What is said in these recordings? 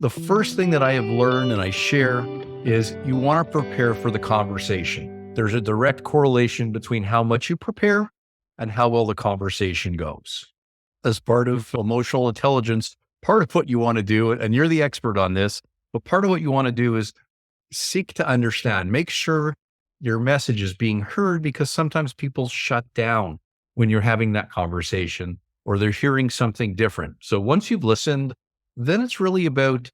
The first thing that I have learned and I share is you want to prepare for the conversation. There's a direct correlation between how much you prepare and how well the conversation goes. As part of emotional intelligence, part of what you want to do, and you're the expert on this, but part of what you want to do is seek to understand, make sure your message is being heard, because sometimes people shut down when you're having that conversation or they're hearing something different. So once you've listened, then it's really about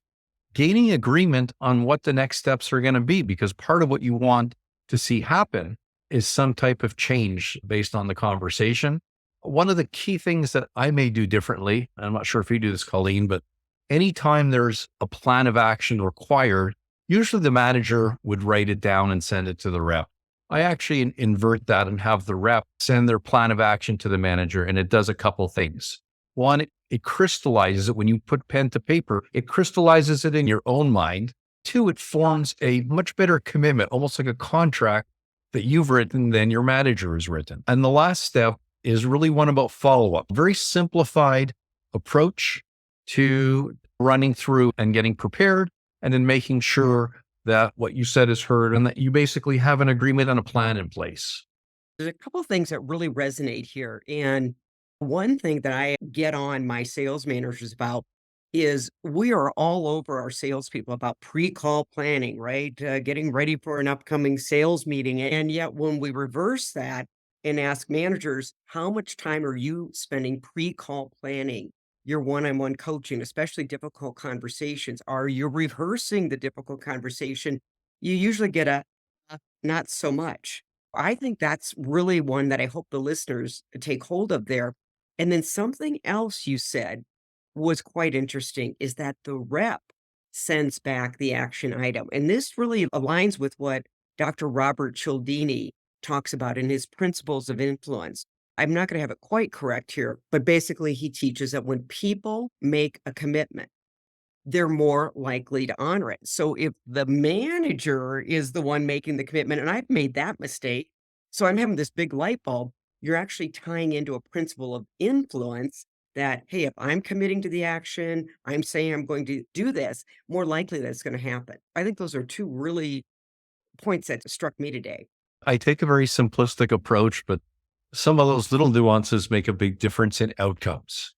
gaining agreement on what the next steps are going to be, because part of what you want to see happen is some type of change based on the conversation. One of the key things that I may do differently, I'm not sure if you do this, Colleen, but anytime there's a plan of action required, usually the manager would write it down and send it to the rep. I actually invert that and have the rep send their plan of action to the manager, and it does a couple things. One, it crystallizes it. When you put pen to paper, it crystallizes it in your own mind. Two, it forms a much better commitment, almost like a contract that you've written than your manager has written. And the last step is really one about follow-up. Very simplified approach to running through and getting prepared, and then making sure that what you said is heard and that you basically have an agreement and a plan in place. There's a couple of things that really resonate here. And one thing that I get on my sales managers about is we are all over our salespeople about pre-call planning, right? Getting ready for an upcoming sales meeting. And yet, when we reverse that and ask managers, how much time are you spending pre-call planning your one-on-one coaching, especially difficult conversations? Are you rehearsing the difficult conversation? You usually get a not so much. I think that's really one that I hope the listeners take hold of there. And then something else you said was quite interesting is that the rep sends back the action item. And this really aligns with what Dr. Robert Cialdini talks about in his principles of influence. I'm not going to have it quite correct here, but basically he teaches that when people make a commitment, they're more likely to honor it. So if the manager is the one making the commitment, and I've made that mistake, so I'm having this big light bulb, you're actually tying into a principle of influence that, hey, if I'm committing to the action, I'm saying I'm going to do this, more likely that it's going to happen. I think those are two really points that struck me today. I take a very simplistic approach, but some of those little nuances make a big difference in outcomes.